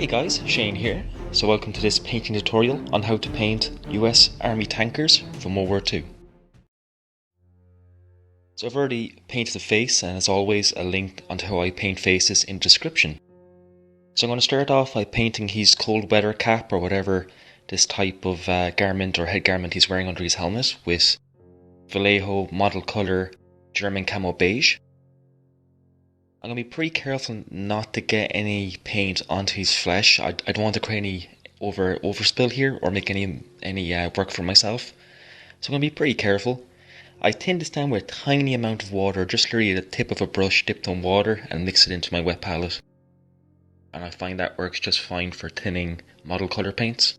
Hey guys, Shane here. So welcome to this painting tutorial on how to paint US Army tankers from World War II. So I've already painted the face, and as always a link on how I paint faces in the description. So I'm going to start off by painting his cold weather cap, or whatever this type of garment or head garment he's wearing under his helmet, with Vallejo model colour German Camo Beige. I'm going to be pretty careful not to get any paint onto his flesh. I don't want to create any overspill here or make any work for myself. So I'm going to be pretty careful. I thin this down with a tiny amount of water, just literally the tip of a brush dipped in water, and mix it into my wet palette. And I find that works just fine for thinning model colour paints.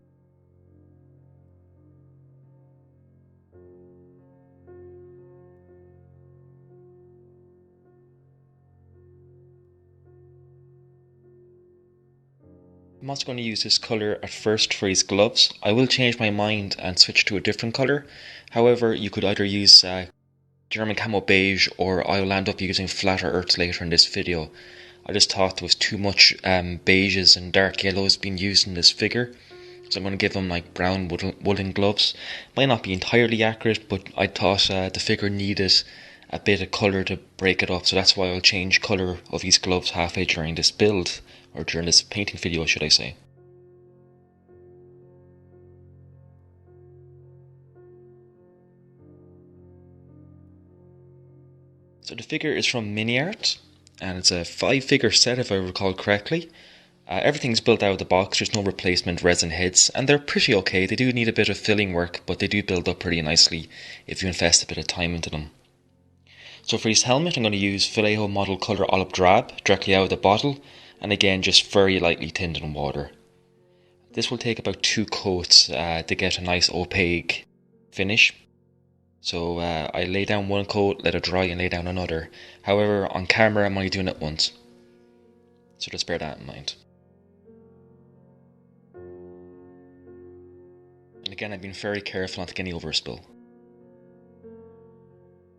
I'm also going to use this colour at first for his gloves. I will change my mind and switch to a different colour. However, you could either use German Camo Beige, or I will end up using flatter earths later in this video. I just thought there was too much beiges and dark yellows being used in this figure. So I'm going to give him like brown woolen gloves. Might not be entirely accurate, but I thought the figure needed a bit of colour to break it up. So that's why I'll change colour of his gloves halfway during this build. Or during this painting video, should I say. So the figure is from Mini Art, and it's a 5-figure set if I recall correctly. Everything's built out of the box, there's no replacement resin heads, and they're pretty okay. They do need a bit of filling work, but they do build up pretty nicely if you invest a bit of time into them. So for his helmet, I'm going to use Vallejo model colour Olive Drab directly out of the bottle, and again just very lightly tinned in water. This will take about 2 coats to get a nice opaque finish. So I lay down one coat, let it dry, and lay down another. However, on camera I'm only doing it once, so just bear that in mind. And again, I've been very careful not to get any overspill.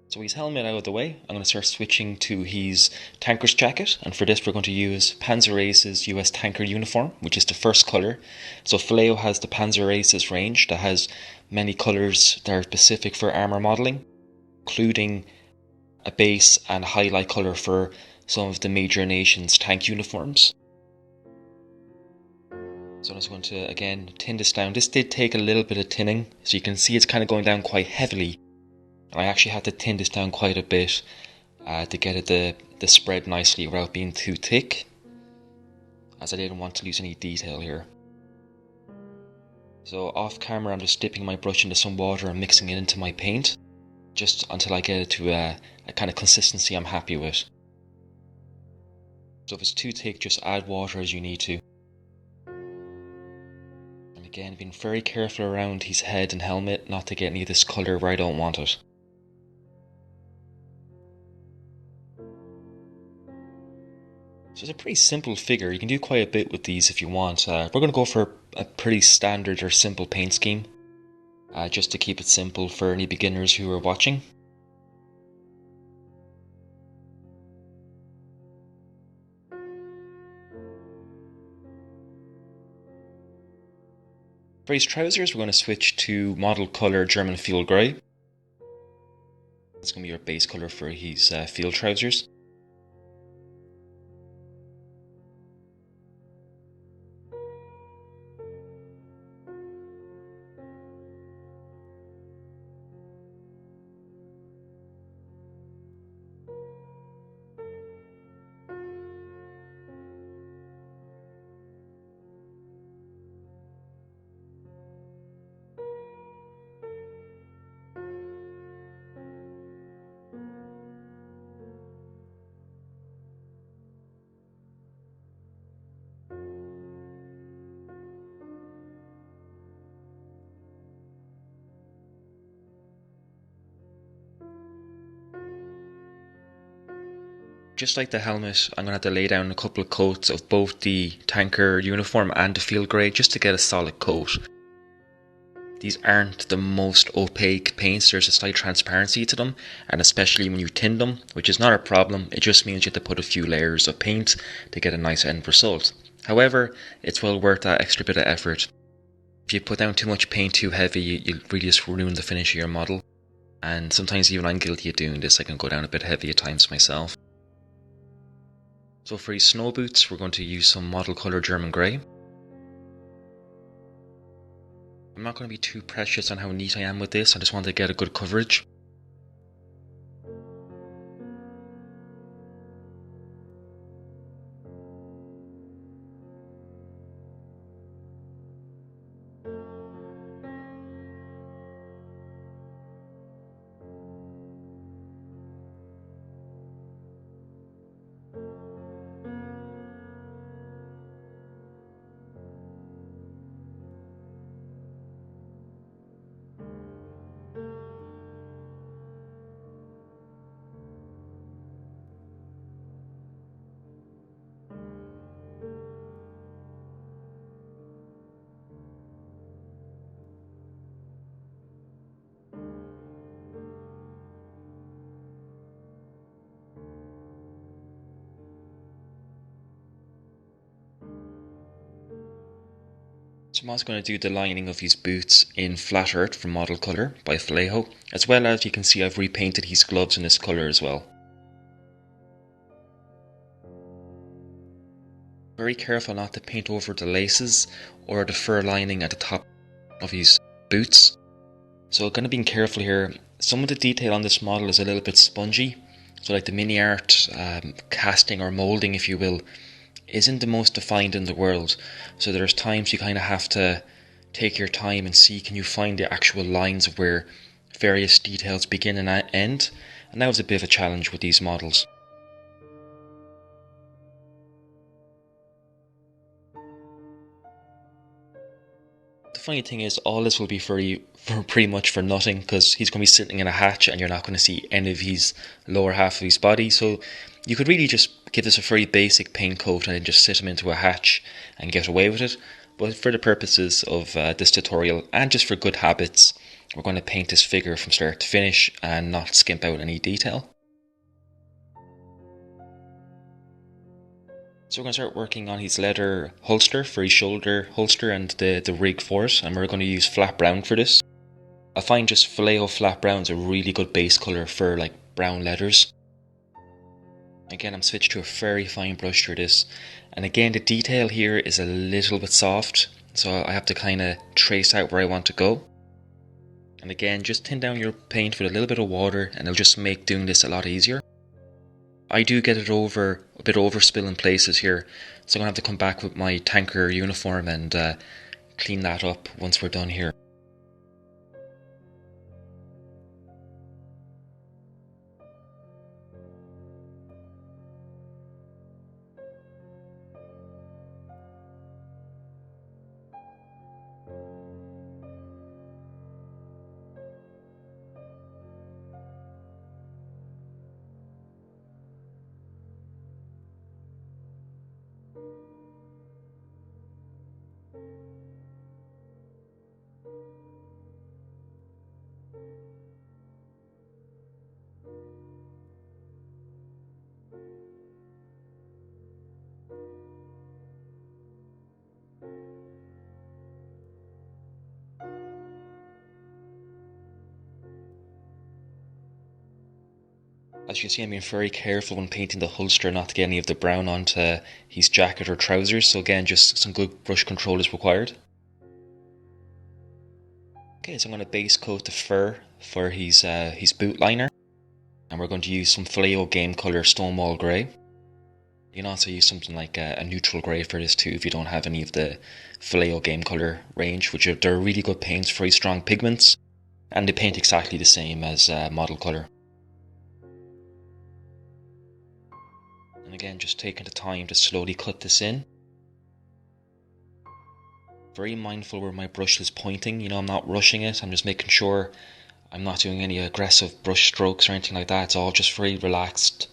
So his helmet out of the way, I'm going to start switching to his tanker's jacket, and for this we're going to use Panzer Ace's US Tanker Uniform, which is the first colour. So Vallejo has the Panzer Aces range that has many colours that are specific for armour modelling, including a base and highlight colour for some of the major nations' tank uniforms. So I'm just going to again tin this down. This did take a little bit of tinning, so you can see it's kind of going down quite heavily. And I actually had to tin this down quite a bit to get it the spread nicely without being too thick, as I didn't want to lose any detail here. So off camera I'm just dipping my brush into some water and mixing it into my paint, just until I get it to a kind of consistency I'm happy with. So if it's too thick, just add water as you need to. And again, being very careful around his head and helmet not to get any of this colour where I don't want it. So it's a pretty simple figure. You can do quite a bit with these if you want. We're going to go for a pretty standard or simple paint scheme, just to keep it simple for any beginners who are watching. For his trousers, we're going to switch to model colour German Fieldgrey. That's going to be your base colour for his field trousers. Just like the helmet, I'm going to have to lay down a couple of coats of both the tanker uniform and the Fieldgrey just to get a solid coat. These aren't the most opaque paints, there's a slight transparency to them, and especially when you tin them, which is not a problem, it just means you have to put a few layers of paint to get a nice end result. However, it's well worth that extra bit of effort. If you put down too much paint too heavy, you really just ruin the finish of your model. And sometimes even I'm guilty of doing this. I can go down a bit heavy at times myself. So for these snow boots, we're going to use some model colour German grey. I'm not going to be too precious on how neat I am with this, I just want to get a good coverage. So I'm also going to do the lining of his boots in Flat Earth from Model Colour by Vallejo, as well as you can see I've repainted his gloves in this colour as well. Very careful not to paint over the laces or the fur lining at the top of his boots. So going to be careful here. Some of the detail on this model is a little bit spongy, so like the mini art casting or moulding if you will isn't the most defined in the world, so there's times you kind of have to take your time and see can you find the actual lines of where various details begin and end, and that was a bit of a challenge with these models. The funny thing is all this will be for pretty much for nothing, because he's going to be sitting in a hatch and you're not going to see any of his lower half of his body, so you could really just give this a very basic paint coat and then just sit him into a hatch and get away with it. But for the purposes of this tutorial and just for good habits, we're going to paint this figure from start to finish and not skimp out any detail. So we're going to start working on his leather holster for his shoulder holster and the rig for it, and we're going to use flat brown for this. I find just Vallejo flat brown is a really good base colour for like brown leathers. Again, I'm switched to a very fine brush for this, and again the detail here is a little bit soft, so I have to kind of trace out where I want to go. And again, just thin down your paint with a little bit of water and it'll just make doing this a lot easier. I do get it over a bit overspill in places here, so I'm going to have to come back with my tanker uniform and clean that up once we're done here. As you see, I'm being very careful when painting the holster not to get any of the brown onto his jacket or trousers, so again just some good brush control is required. Okay, so I'm going to base coat the fur for his boot liner, and we're going to use some Vallejo game colour Stonewall grey. You can also use something like a neutral grey for this too if you don't have any of the Vallejo game colour range, which they're really good paints, very strong pigments, and they paint exactly the same as model colour. And again, just taking the time to slowly cut this in. Very mindful where my brush is pointing, you know, I'm not rushing it, I'm just making sure I'm not doing any aggressive brush strokes or anything like that, it's all just very relaxed.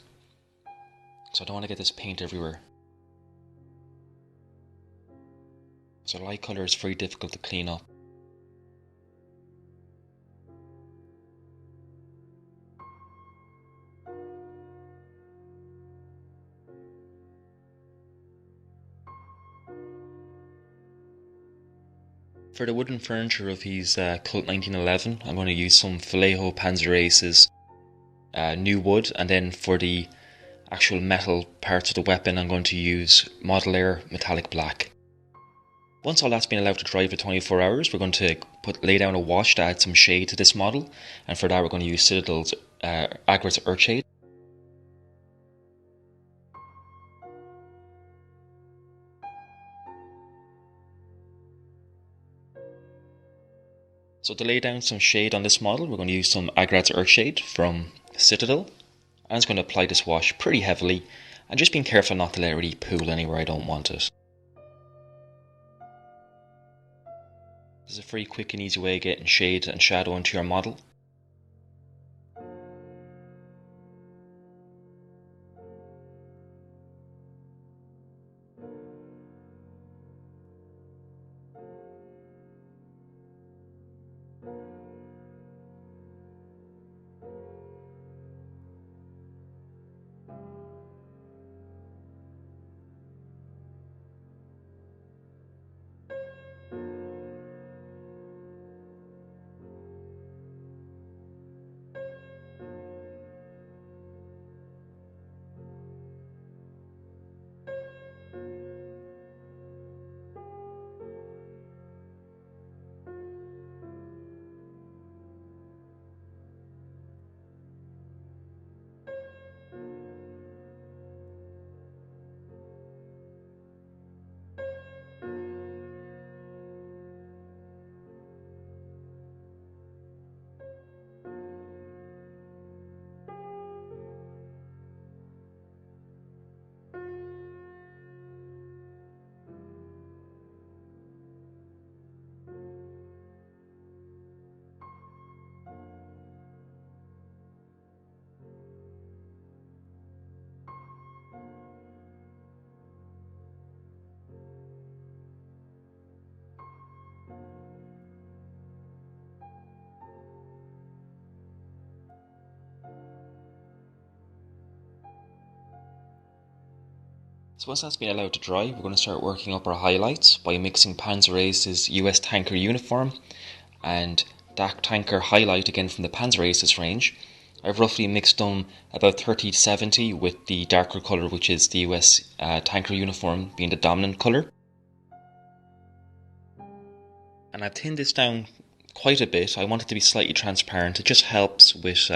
So I don't want to get this paint everywhere. So light colour is very difficult to clean up. For the wooden furniture of his Cult 1911, I'm going to use some Vallejo Panzer Aces new wood, and then for the actual metal parts of the weapon I'm going to use Model Air Metallic Black. Once all that's been allowed to dry for 24 hours, we're going to lay down a wash to add some shade to this model, and for that we're going to use Citadel's Agrax Earthshade. So to lay down some shade on this model, we're going to use some Agrax Earthshade from Citadel. I'm just going to apply this wash pretty heavily, and just being careful not to let it really pool anywhere I don't want it. This is a very quick and easy way of getting shade and shadow into your model. So once that's been allowed to dry, we're going to start working up our highlights by mixing Panzer Ace's US Tanker Uniform and DAC Tanker Highlight again from the Panzer Aces range. I've roughly mixed them about 30-70 with the darker colour, which is the US Tanker Uniform being the dominant colour. And I've thinned this down quite a bit. I want it to be slightly transparent. It just helps with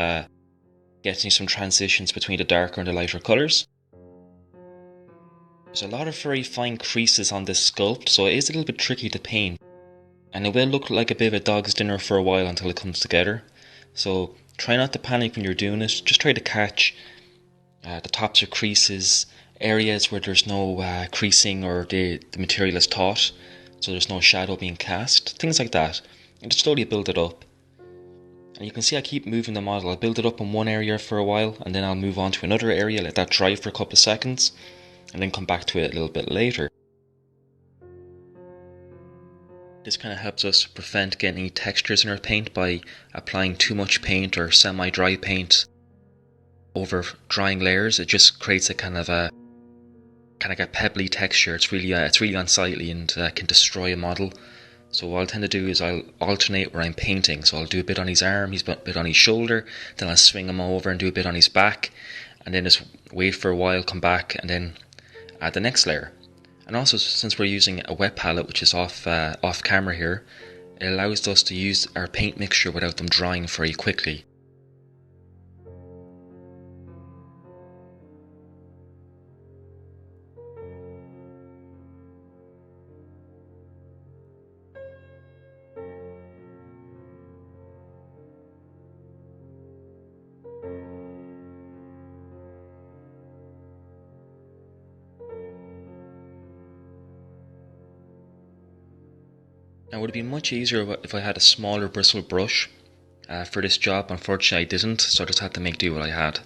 getting some transitions between the darker and the lighter colours. There's a lot of very fine creases on this sculpt, so it is a little bit tricky to paint. And it will look like a bit of a dog's dinner for a while until it comes together. So try not to panic when you're doing it. Just try to catch the tops of creases, areas where there's no creasing or the material is taut, so there's no shadow being cast. Things like that. And just slowly build it up. And you can see I keep moving the model. I'll build it up in one area for a while, and then I'll move on to another area, let that dry for a couple of seconds, and then come back to it a little bit later. This kind of helps us prevent getting any textures in our paint by applying too much paint or semi-dry paint over drying layers. It just creates a kind of a pebbly texture. It's really unsightly and can destroy a model. So what I'll tend to do is I'll alternate where I'm painting. So I'll do a bit on his arm, a bit on his shoulder, then I'll swing him over and do a bit on his back, and then just wait for a while, come back, and then add the next layer. And also, since we're using a wet palette, which is off camera here, it allows us to use our paint mixture without them drying very quickly. Now, it would have been much easier if I had a smaller bristle brush for this job. Unfortunately I didn't, so I just had to make do what I had.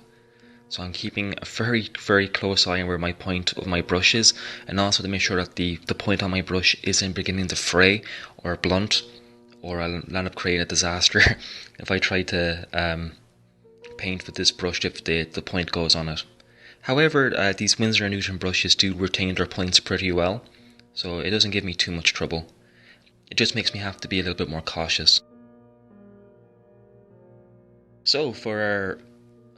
So I'm keeping a very, very close eye on where my point of my brush is, and also to make sure that the point on my brush isn't beginning to fray or blunt, or I'll end up creating a disaster if I try to paint with this brush if the point goes on it. However, these Winsor & Newton brushes do retain their points pretty well, so it doesn't give me too much trouble. It just makes me have to be a little bit more cautious. So for our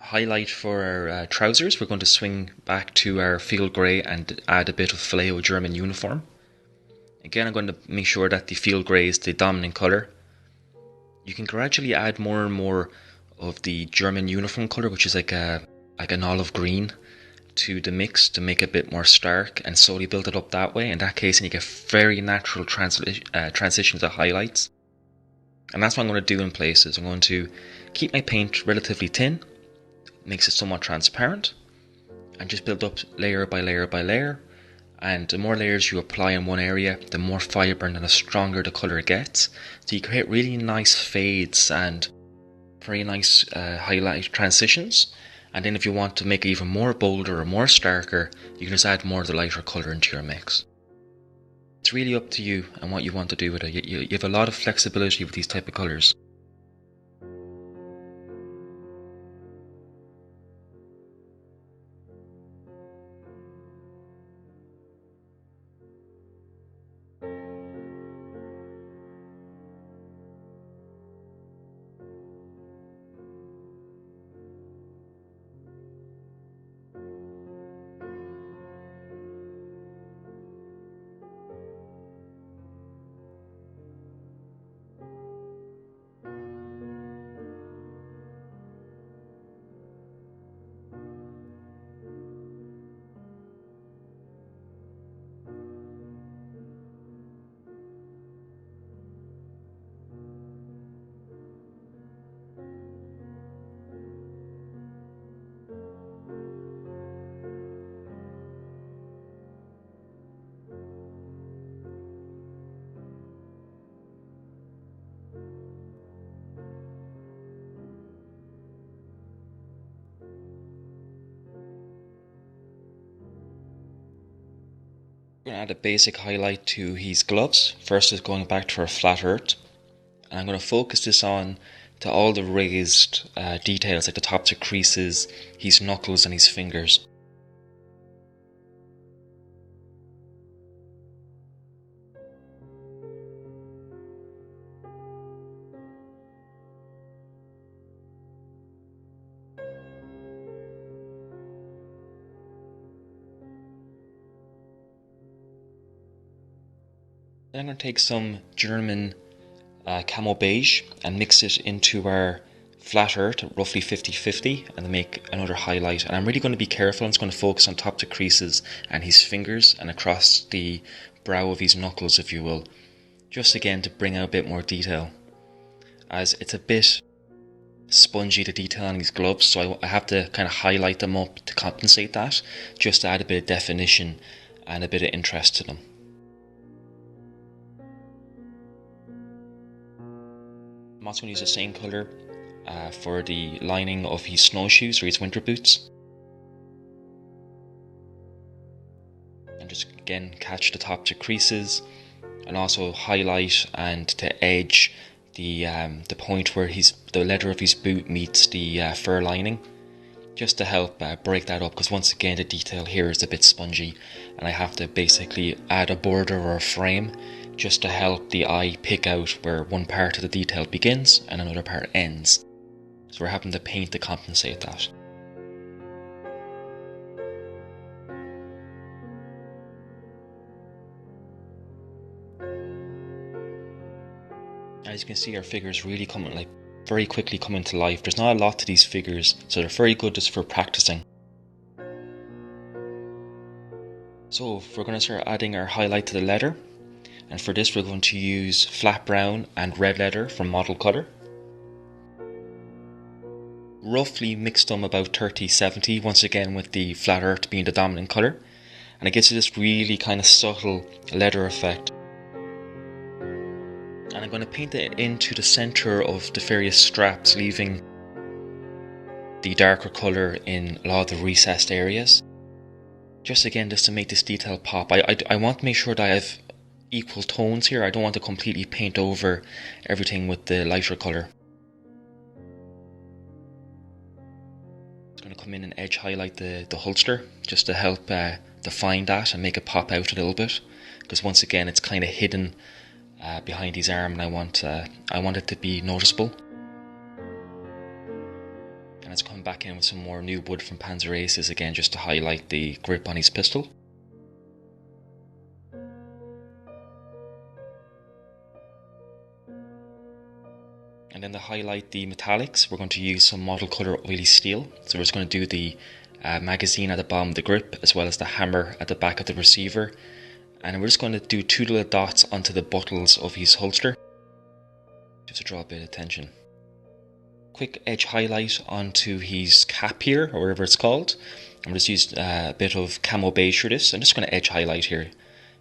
highlight for our trousers, we're going to swing back to our Fieldgrey and add a bit of Filet German uniform. Again, I'm going to make sure that the Fieldgrey is the dominant colour. You can gradually add more and more of the German uniform colour, which is like an olive green, to the mix to make it a bit more stark, and slowly build it up that way. In that case, and you get very natural transitions to highlights. And that's what I'm going to do in places. I'm going to keep my paint relatively thin, makes it somewhat transparent, and just build up layer by layer by layer. And the more layers you apply in one area, the more vibrant and the stronger the colour gets. So you create really nice fades and very nice highlight transitions. And then if you want to make it even more bolder or more starker, you can just add more of the lighter colour into your mix. It's really up to you and what you want to do with it. You have a lot of flexibility with these type of colours. I'm going to add a basic highlight to his gloves. First is going back to our flat earth. And I'm going to focus this on to all the raised details, like the tops of creases, his knuckles and his fingers. Then I'm going to take some German Camo Beige and mix it into our flat earth, roughly 50-50, and make another highlight. And I'm really going to be careful. I'm just going to focus on top to creases and his fingers and across the brow of his knuckles, if you will. Just again to bring out a bit more detail, as it's a bit spongy, the detail on his gloves, so I have to kind of highlight them up to compensate that, just to add a bit of definition and a bit of interest to them. I'm also going to use the same colour for the lining of his snowshoes or his winter boots. And just again catch the top to creases and also highlight and to edge the point where the leather of his boot meets the fur lining, just to help break that up, because once again the detail here is a bit spongy and I have to basically add a border or a frame just to help the eye pick out where one part of the detail begins and another part ends. So we're having to paint to compensate that. As you can see, our figures really very quickly coming to life. There's not a lot to these figures, so they're very good just for practicing. So we're going to start adding our highlight to the leather. And for this we're going to use flat brown and red leather from Model Colour. Roughly mix them about 30-70, once again with the flat earth being the dominant colour. And it gives you this really kind of subtle leather effect. And I'm going to paint it into the centre of the various straps, leaving the darker colour in a lot of the recessed areas. Just to make this detail pop. I want to make sure that I have equal tones here. I don't want to completely paint over everything with the lighter colour. It's going to come in and edge highlight the holster, just to help define that and make it pop out a little bit, because once again it's kind of hidden behind his arm, and I want it to be noticeable. And let's come back in with some more new wood from Panzer Aces again, just to highlight the grip on his pistol. And then to highlight the metallics, we're going to use some model colour oily steel. So we're just going to do the magazine at the bottom of the grip, as well as the hammer at the back of the receiver. And we're just going to do 2 little dots onto the buttons of his holster, just to draw a bit of attention. Quick edge highlight onto his cap here, or whatever it's called. I'm just used a bit of Camo Beige for this. I'm just going to edge highlight here,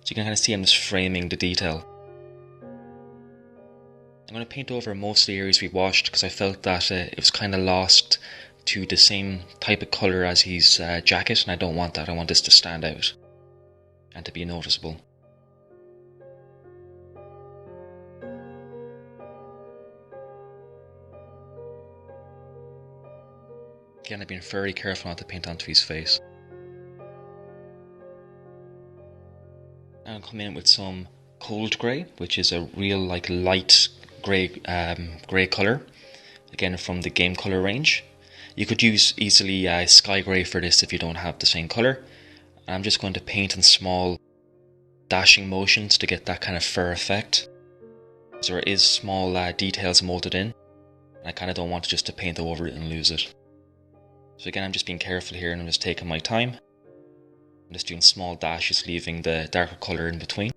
so you can kind of see I'm just framing the detail. I'm going to paint over most of the areas we washed, because I felt that it was kind of lost to the same type of colour as his jacket, and I don't want that. I want this to stand out and to be noticeable. Again, I've been very careful not to paint onto his face. And I'll come in with some Feildgrey, which is a real light grey colour, again from the game colour range. You could use easily sky grey for this if you don't have the same colour. And I'm just going to paint in small dashing motions to get that kind of fur effect. So there is small details moulded in, and I kind of don't want just to paint over it and lose it. So again, I'm just being careful here, and I'm just taking my time. I'm just doing small dashes, leaving the darker colour in between.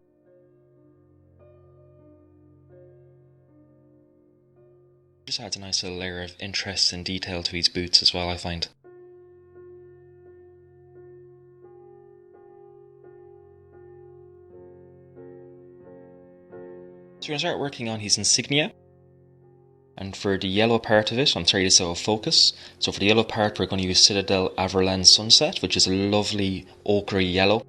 Just adds a nice little layer of interest and detail to his boots as well, I find. So we're going to start working on his insignia. And for the yellow part of it, I'm sorry, this is out of focus. So for the yellow part, we're going to use Citadel Avalanche Sunset, which is a lovely ochre yellow.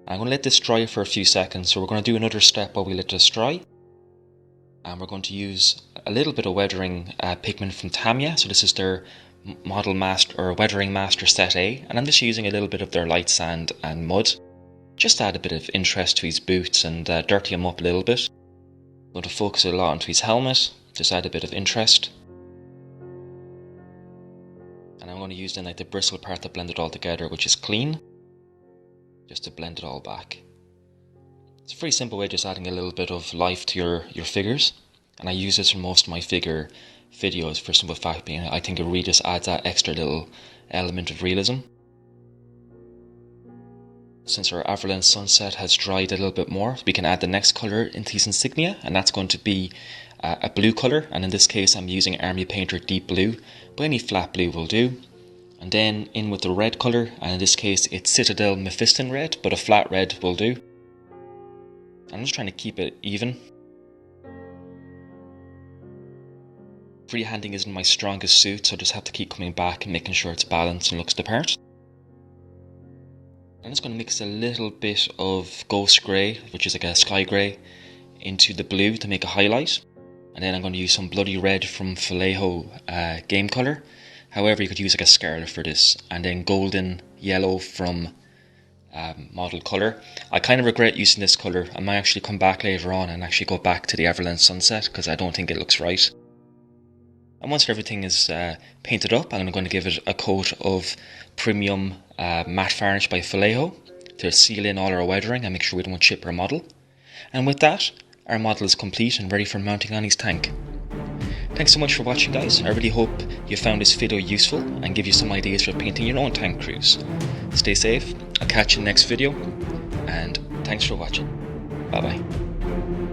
I'm going to let this dry for a few seconds, so we're going to do another step while we let this dry. And we're going to use a little bit of weathering pigment from Tamiya. So this is their Model Master or Weathering Master Set A, and I'm just using a little bit of their light sand and mud, just to add a bit of interest to his boots and dirty him up a little bit. I'm going to focus a lot onto his helmet, just add a bit of interest. And I'm going to use then the bristle part to blend it all together, which is clean, just to blend it all back. It's a very simple way, just adding a little bit of life to your figures, and I use this for most of my figure videos for simple fact being I think it really just adds that extra little element of realism. Since our Avalanche Sunset has dried a little bit more, we can add the next colour into his insignia, and that's going to be a blue colour, and in this case I'm using Army Painter Deep Blue, but any flat blue will do. And then in with the red colour, and in this case it's Citadel Mephiston Red, but a flat red will do. I'm just trying to keep it even. Freehanding isn't my strongest suit, so I just have to keep coming back and making sure it's balanced and looks the part. I'm just going to mix a little bit of Ghost Grey, which is like a sky grey, into the blue to make a highlight. And then I'm going to use some Bloody Red from Vallejo Game Colour. However, you could use like a scarlet for this. And then Golden Yellow from Model Colour. I kind of regret using this colour. I might actually come back later on and actually go back to the Avalanche Sunset, because I don't think it looks right. And once everything is painted up, I'm going to give it a coat of premium matte varnish by Vallejo to seal in all our weathering and make sure we don't chip our model. And with that, our model is complete and ready for mounting on his tank. Thanks so much for watching, guys. I really hope you found this video useful and give you some ideas for painting your own tank crews. Stay safe, I'll catch you in the next video, and thanks for watching. Bye bye.